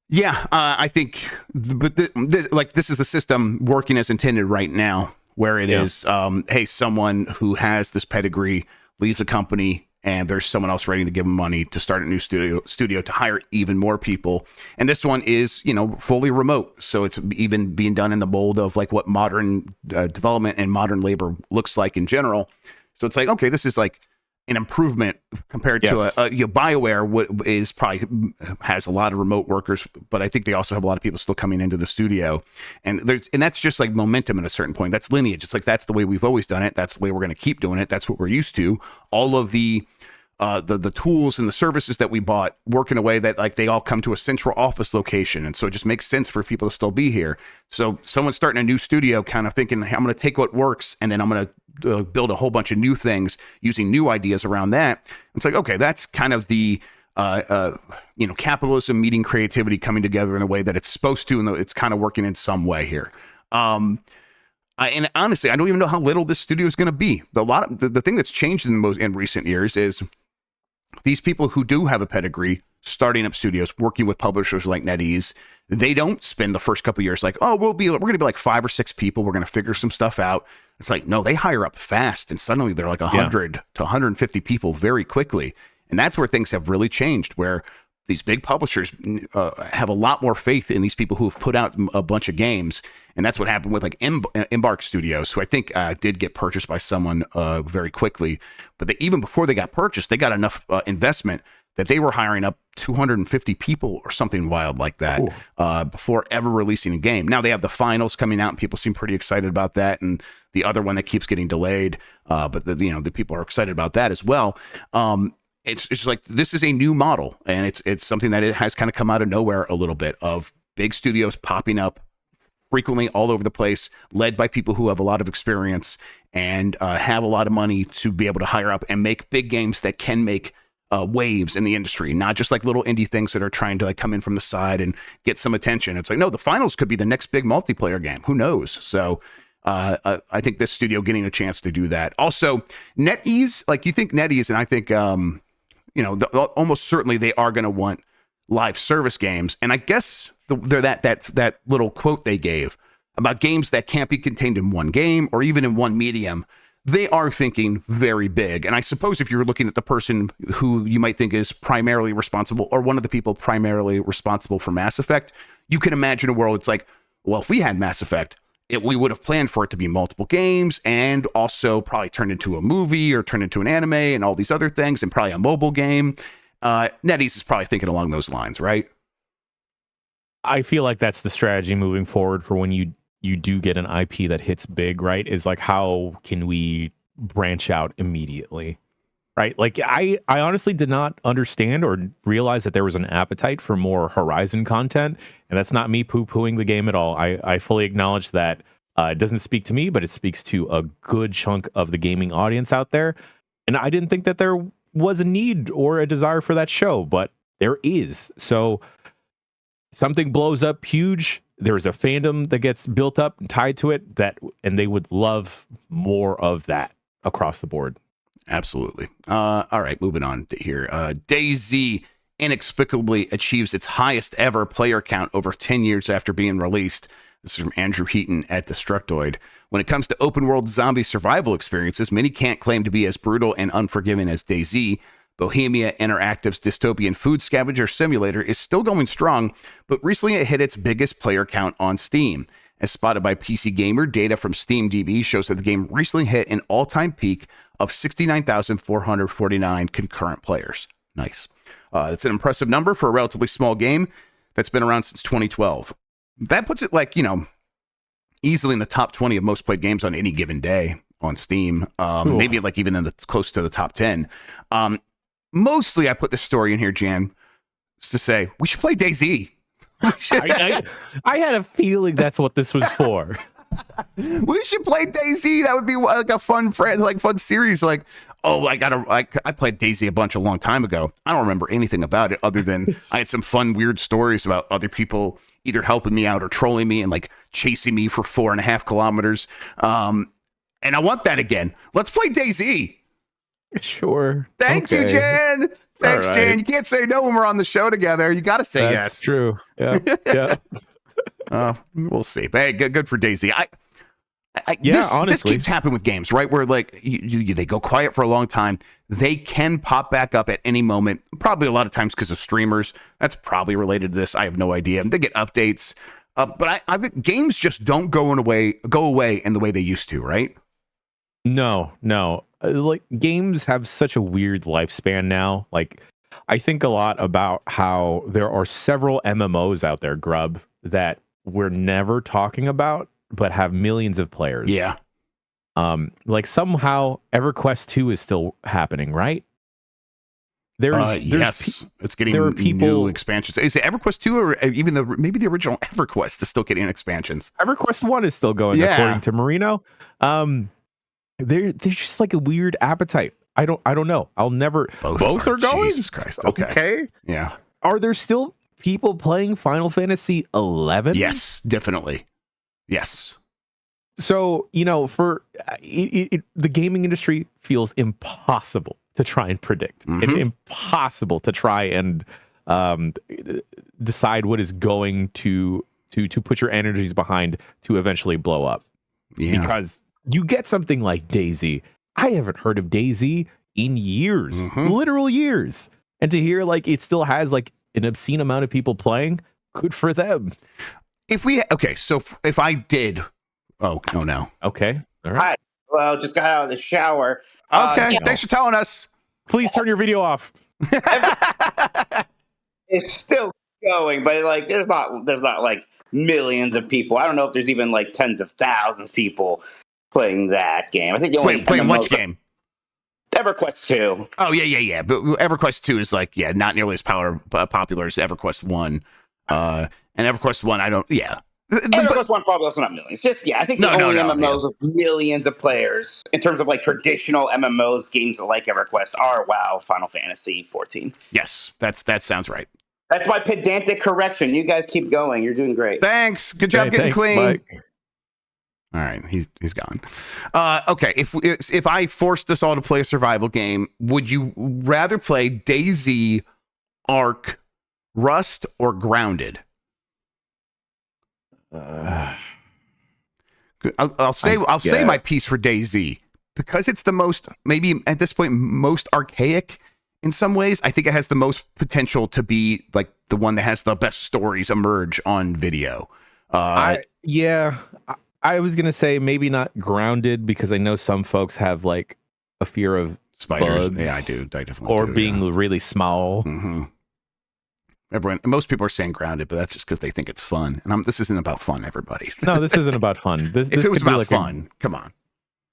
I think, this is the system working as intended right now, where it is, hey, someone who has this pedigree leaves the company, and there's someone else ready to give them money to start a new studio to hire even more people. And this one is, fully remote, so it's even being done in the mold of like what modern development and modern labor looks like in general. So it's like, okay, this is like an improvement compared to BioWare is probably has a lot of remote workers, but I think they also have a lot of people still coming into the studio, and that's just like momentum at a certain point. That's lineage. It's like, that's the way we've always done it. That's the way we're going to keep doing it. That's what we're used to. All of the tools and the services that we bought work in a way that like they all come to a central office location, and so it just makes sense for people to still be here. So someone starting a new studio kind of thinking, hey, I'm going to take what works and then I'm going to build a whole bunch of new things using new ideas around that. It's like, okay, that's kind of the capitalism meeting creativity coming together in a way that it's supposed to, and it's kind of working in some way here. And honestly, I don't even know how little this studio is going to be. The thing that's changed in recent years is these people who do have a pedigree starting up studios, working with publishers like NetEase, they don't spend the first couple of years like, oh, we're going to be like 5 or 6 people. We're going to figure some stuff out. It's like, no, they hire up fast, and suddenly they're like 100 to 150 people very quickly. And that's where things have really changed, where these big publishers have a lot more faith in these people who have put out a bunch of games. And that's what happened with like Embark Studios, who I think did get purchased by someone very quickly. But even before they got purchased, they got enough investment that they were hiring up 250 people or something wild like that before ever releasing a game. Now they have the finals coming out, and people seem pretty excited about that. And the other one that keeps getting delayed, but the people are excited about that as well. It's like, this is a new model, and it's something that it has kind of come out of nowhere a little bit, of big studios popping up frequently all over the place, led by people who have a lot of experience and have a lot of money to be able to hire up and make big games that can make waves in the industry, not just like little indie things that are trying to like come in from the side and get some attention. It's like, no, the finals could be the next big multiplayer game. Who knows? So I think this studio getting a chance to do that. Also, NetEase, like, you think NetEase, and I think almost certainly they are going to want live service games. And I guess they're that little quote they gave about games that can't be contained in one game or even in one medium. They are thinking very big. And I suppose if you're looking at the person who you might think is primarily responsible, or one of the people primarily responsible for Mass Effect, you can imagine a world it's like, well, if we had Mass Effect, we would have planned for it to be multiple games, and also probably turned into a movie or turned into an anime and all these other things, and probably a mobile game. NetEase is probably thinking along those lines, right? I feel like that's the strategy moving forward for when you do get an IP that hits big, right? Is like, how can we branch out immediately, right? Like, I honestly did not understand or realize that there was an appetite for more Horizon content, and that's not me poo-pooing the game at all. I fully acknowledge that it doesn't speak to me, but it speaks to a good chunk of the gaming audience out there, and I didn't think that there was a need or a desire for that show, but there is. So something blows up huge, there's a fandom that gets built up and tied to it, and they would love more of that across the board. Absolutely. All right, moving on to here. DayZ inexplicably achieves its highest ever player count over 10 years after being released. This is from Andrew Heaton at Destructoid. When it comes to open world zombie survival experiences, many can't claim to be as brutal and unforgiving as DayZ. Bohemia Interactive's dystopian food scavenger simulator is still going strong, but recently it hit its biggest player count on Steam. As spotted by PC Gamer, data from SteamDB shows that the game recently hit an all-time peak of 69,449 concurrent players. Nice. That's an impressive number for a relatively small game that's been around since 2012. That puts it like, easily in the top 20 of most played games on any given day on Steam. Maybe like even in close to the top 10. Mostly I put this story in here, Jan, just to say we should play DayZ. I had a feeling that's what this was for. We should play DayZ. That would be like a fun series. Like, I played DayZ a bunch a long time ago. I don't remember anything about it other than I had some fun, weird stories about other people either helping me out or trolling me and like chasing me for 4.5 kilometers. And I want that again. Let's play DayZ. Sure. Thank you, Jan. Thanks, right. Jan. You can't say no when we're on the show together. You got to say yes. That's true. Yeah. Yeah. We'll see. But hey, good for DayZ. Honestly, this keeps happening with games, right? Where like they go quiet for a long time. They can pop back up at any moment. Probably a lot of times because of streamers. That's probably related to this. I have no idea. They get updates, but I think games just don't go away in the way they used to, right? No. Like, games have such a weird lifespan now. Like, I think a lot about how there are several MMOs out there, Grubb, that we're never talking about, but have millions of players. Yeah. Like, somehow EverQuest 2 is still happening, right? Yes, it's getting new expansions. Is it EverQuest 2 or even maybe the original EverQuest is still getting expansions? EverQuest 1 is still going, according to Marino. There's just like a weird appetite. I don't know. I'll never. Both are going. Jesus Christ. Okay. Yeah. Are there still people playing Final Fantasy XI? Yes, definitely. Yes. So, for the gaming industry feels impossible to try and predict. Mm-hmm. Impossible to try and um, decide what is going to put your energies behind to eventually blow up. Yeah. Because you get something like DayZ. I haven't heard of DayZ in years, literal years. And to hear like it still has like an obscene amount of people playing, good for them. So if I did, oh no. Okay. All right. Hi. Well, just got out of the shower. Okay. Thanks for telling us. Please turn your video off. It's still going, but like there's not like millions of people. I don't know if there's even like tens of thousands of people playing that game. I think the only playing which game? EverQuest 2. Oh yeah. But EverQuest 2 is like not nearly as popular as EverQuest 1. And EverQuest 1, I don't. Yeah. EverQuest 1 probably also not millions. I think the only MMOs with millions of players in terms of like traditional MMOs, games like EverQuest are WoW, Final Fantasy 14. Yes, that sounds right. That's my pedantic correction. You guys keep going. You're doing great. Thanks. Good job getting clean. Mike. All right, he's gone. Okay, if I forced us all to play a survival game, would you rather play DayZ, Ark, Rust, or Grounded? I'll say my piece for DayZ because it's the most, maybe at this point, most archaic in some ways. I think it has the most potential to be like the one that has the best stories emerge on video. I was gonna say maybe not Grounded because I know some folks have like a fear of spiders. Bugs, yeah, I do. I definitely or do, being really small. Mm-hmm. Most people are saying Grounded, but that's just because they think it's fun. And this isn't about fun, everybody. No, this isn't about fun. This if it was could be about like fun, come on.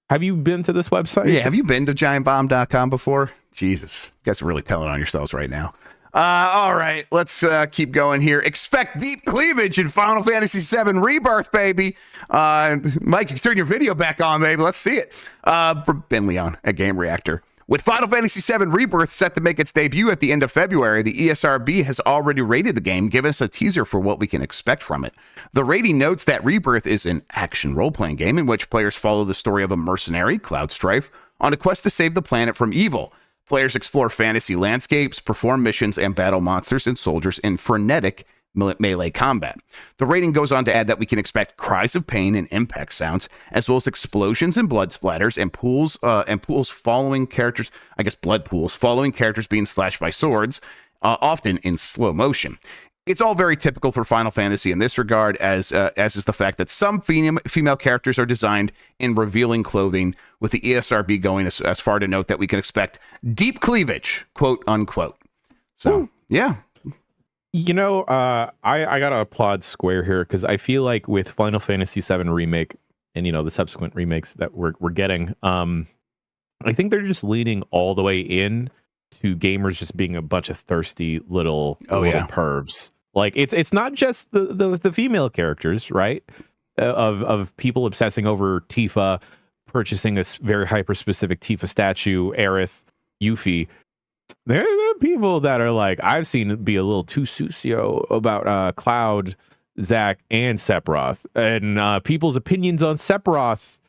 Have you been to this website? Yeah, have you been to giantbomb.com before? Jesus, you guys are really telling on yourselves right now. All right, let's keep going here. Expect deep cleavage in Final Fantasy VII Rebirth, baby. Mike, you can turn your video back on, baby. Let's see it. From Ben Leon at Game Reactor. With Final Fantasy VII Rebirth set to make its debut at the end of February, the ESRB has already rated the game, giving us a teaser for what we can expect from it. The rating notes that Rebirth is an action role-playing game in which players follow the story of a mercenary, Cloud Strife, on a quest to save the planet from evil. Players explore fantasy landscapes, perform missions, and battle monsters and soldiers in frenetic melee combat. The rating goes on to add that we can expect cries of pain and impact sounds, as well as explosions and blood splatters and pools following characters, I guess blood pools, following characters being slashed by swords, often in slow motion. It's all very typical for Final Fantasy in this regard, as is the fact that some female characters are designed in revealing clothing, with the ESRB going as far to note that we can expect deep cleavage, quote unquote. So, yeah. You know, I gotta applaud Square here because I feel like with Final Fantasy VII Remake and the subsequent remakes that we're getting, I think they're just leaning all the way in to gamers just being a bunch of thirsty little pervs. Like it's not just the female characters, right? Of people obsessing over Tifa, purchasing a very hyper specific Tifa statue, Aerith, Yuffie. There are people that are like, I've seen it be a little too sucio about Cloud, Zack, and Sephiroth. And people's opinions on Sephiroth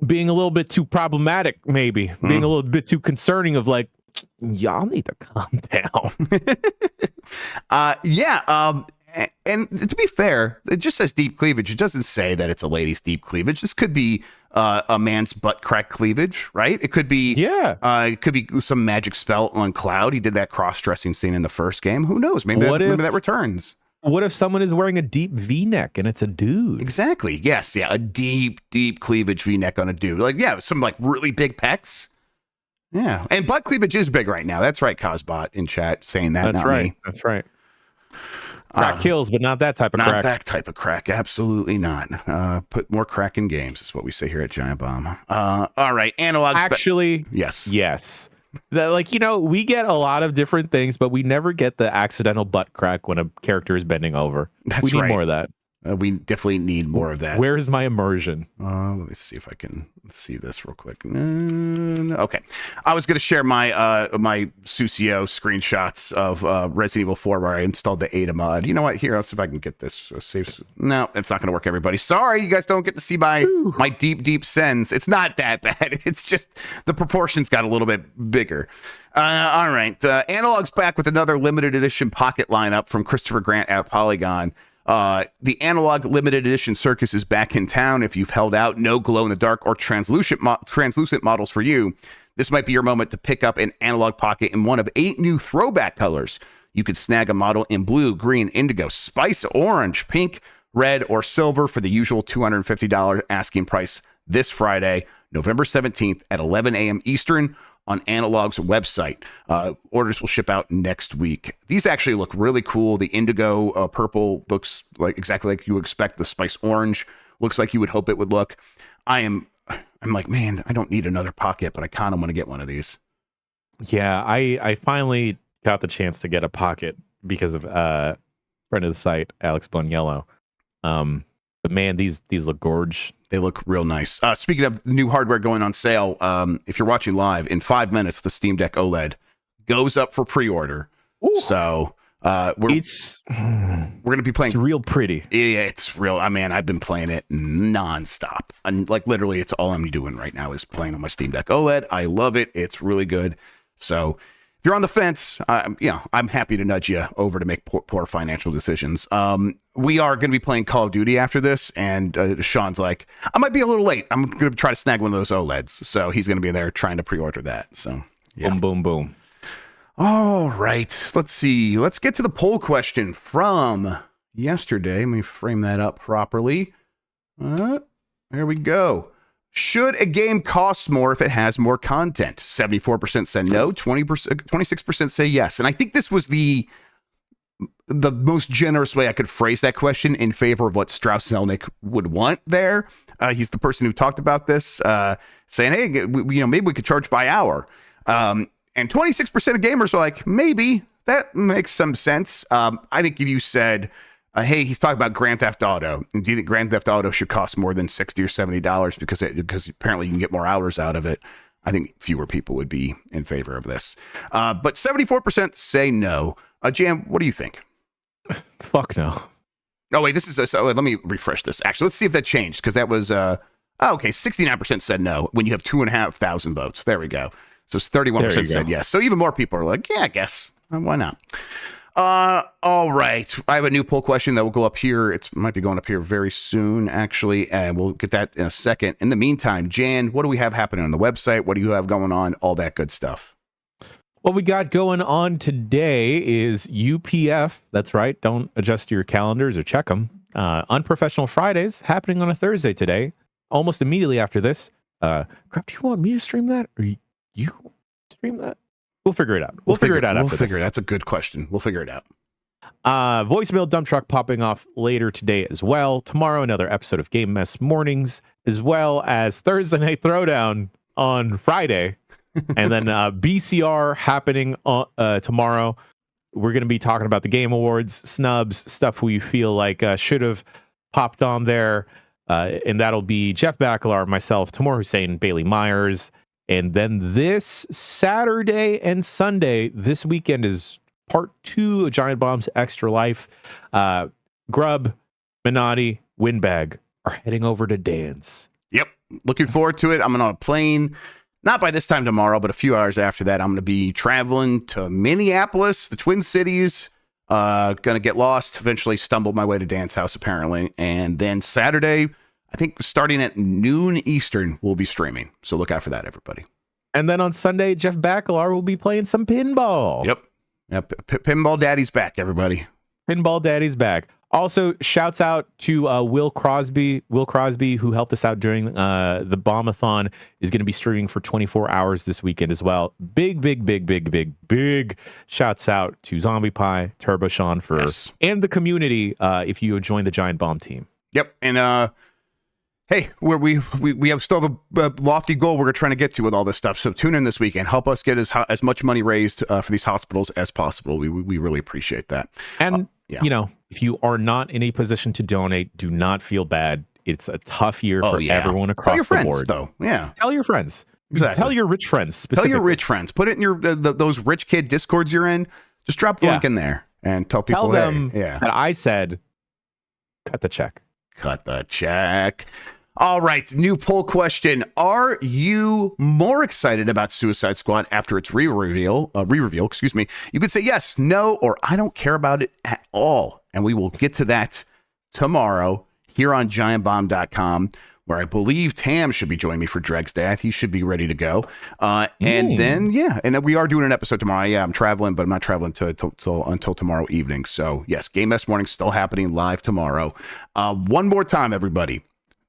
being a little bit too problematic, maybe. Being a little bit too concerning of like, y'all need to calm down. And to be fair, it just says deep cleavage. It doesn't say that it's a lady's deep cleavage. This could be a man's butt crack cleavage, right? It could be it could be some magic spell on Cloud. He did that cross-dressing scene in the first game. Who knows? Maybe that returns. What if someone is wearing a deep V-neck and it's a dude? Exactly. Yes. Yeah. A deep cleavage V-neck on a dude. Like, yeah, some like really big pecs. Yeah. And butt cleavage is big right now. That's right, Cosbot in chat saying that. That's right. Me. That's right. Crack kills, but not that type of crack. Not that type of crack. Absolutely not. Put more crack in games is what we say here at Giant Bomb. All right. Analog. Actually, yes. We get a lot of different things, but we never get the accidental butt crack when a character is bending over. We need more of that. We definitely need more of that. Where's my immersion? Let me see if I can see this real quick. Okay, I was going to share my my Susio screenshots of Resident Evil 4 where I installed the Ada mod. You know what? Here, let's see if I can get this. No, it's not going to work. Everybody, sorry, you guys don't get to see my deep sends. It's not that bad. It's just the proportions got a little bit bigger. All right, Analogue's back with another limited edition pocket lineup from Christopher Grant at Polygon. The Analogue limited edition circus is back in town. If you've held out, no glow-in-the-dark or translucent models for you, this might be your moment to pick up an Analogue pocket in one of 8 new throwback colors. You could snag a model in blue, green, indigo, spice orange, pink, red, or silver for the usual $250 asking price this Friday, November 17th at 11 a.m. Eastern on Analogue's website. Orders will ship out next week. These actually look really cool. The indigo purple looks like exactly like you expect. The spice orange looks like you would hope it would look. I'm like, man, I don't need another pocket, but I kind of want to get one of these. Yeah, I finally got the chance to get a pocket because of friend of the site, Alex Boniello. But man, these look gorge. They look real nice. Speaking of new hardware going on sale, if you're watching live, in 5 minutes, the Steam Deck OLED goes up for pre-order. Ooh. So we're going to be playing. It's real pretty. Yeah, it's real. I mean, I've been playing it nonstop. And like literally, it's all I'm doing right now is playing on my Steam Deck OLED. I love it. It's really good. So if you're on the fence, I'm happy to nudge you over to make poor financial decisions. We are going to be playing Call of Duty after this, and Sean's like, I might be a little late. I'm going to try to snag one of those OLEDs. So he's going to be there trying to pre-order that. So yeah. Boom, boom, boom. All right. Let's see. Let's get to the poll question from yesterday. Let me frame that up properly. There we go. Should a game cost more if it has more content? 74% said no, 26% say yes. And I think this was the most generous way I could phrase that question in favor of what Strauss Zelnick would want there. He's the person who talked about this, saying, hey, maybe we could charge by hour. And 26% of gamers are like, maybe that makes some sense. I think if you said, hey, he's talking about Grand Theft Auto. Do you think Grand Theft Auto should cost more than $60 or $70 because apparently you can get more hours out of it? I think fewer people would be in favor of this. But 74% say no. Jam, what do you think? Fuck no. Oh, wait, this is let me refresh this. Actually, let's see if that changed because that was, okay, 69% said no when you have 2,500 votes. There we go. So 31% said yes. So even more people are like, yeah, I guess. Why not? All right. I have a new poll question that will go up here. It might be going up here very soon, actually, and we'll get that in a second. In the meantime, Jan, what do we have happening on the website? What do you have going on? All that good stuff. What we got going on today is UPF. That's right. Don't adjust your calendars or check them. Unprofessional Fridays happening on a Thursday today. Almost immediately after this. Crap, do you want me to stream that or you stream that? We'll figure it out. We'll figure it out after this. That's a good question. We'll figure it out. Voicemail dump truck popping off later today as well. Tomorrow, another episode of Game Mess Mornings, as well as Thursday Night Throwdown on Friday. And then BCR happening tomorrow. We're going to be talking about the Game Awards, snubs, stuff we feel like should have popped on there. And that'll be Jeff Bakalar, myself, Tamor Hussein, Bailey Myers. And then this Saturday and Sunday, this weekend is part 2 of Giant Bomb's Extra Life. Grubb, Minotti, Windbag are heading over to dance. Yep. Looking forward to it. I'm on a plane, not by this time tomorrow, but a few hours after that. I'm going to be traveling to Minneapolis, the Twin Cities. Going to get lost, eventually stumble my way to Dance House, apparently. And then Saturday, I think starting at noon Eastern, we'll be streaming. So look out for that, everybody. And then on Sunday, Jeff Bakalar will be playing some pinball. Yep. Pinball Daddy's back, everybody. Pinball Daddy's back. Also, shouts out to Will Crosby. Will Crosby, who helped us out during the Bombathon, is going to be streaming for 24 hours this weekend as well. Big shouts out to Zombie Pie, Turbo Sean and the community if you join the Giant Bomb team. Yep. And hey, we have still the lofty goal we're trying to get to with all this stuff. So tune in this weekend. Help us get as much money raised for these hospitals as possible. We really appreciate that. And, if If you are not in a position to donate, do not feel bad. It's a tough year for everyone across Tell your the friends, board. though. Yeah. Tell your friends. Exactly. Tell your rich friends specifically. Tell your rich friends. Put it in your those rich kid Discords you're in. Just drop the link in there and tell people. Tell them that I said, cut the check. Cut the check. All right, new poll question. Are you more excited about Suicide Squad after its re-reveal, excuse me? You could say yes, no, or I don't care about it at all. And we will get to that tomorrow here on GiantBomb.com, where I believe Tam should be joining me for Dreg's Day. He should be ready to go. And then we are doing an episode tomorrow. Yeah, I'm traveling, but I'm not traveling until tomorrow evening. So yes, Game Mess Morning still happening live tomorrow. One more time, everybody.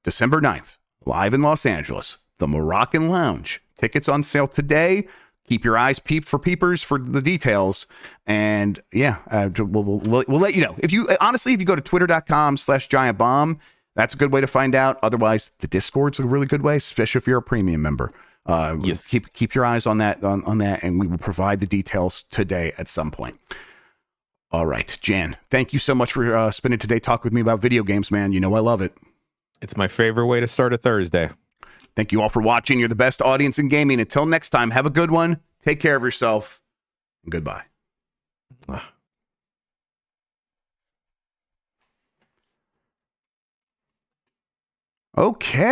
December 9th, live in Los Angeles, the Moroccan Lounge. Tickets on sale today. Keep your eyes peeped for peepers for the details. And we'll let you know. If you go to twitter.com/giantbomb, that's a good way to find out. Otherwise, the Discord's a really good way, especially if you're a premium member. Yes. Keep your eyes on that, on that, and we will provide the details today at some point. All right, Jan, thank you so much for spending today talking with me about video games, man. You know I love it. It's my favorite way to start a Thursday. Thank you all for watching. You're the best audience in gaming. Until next time, have a good one. Take care of yourself. And goodbye. Okay.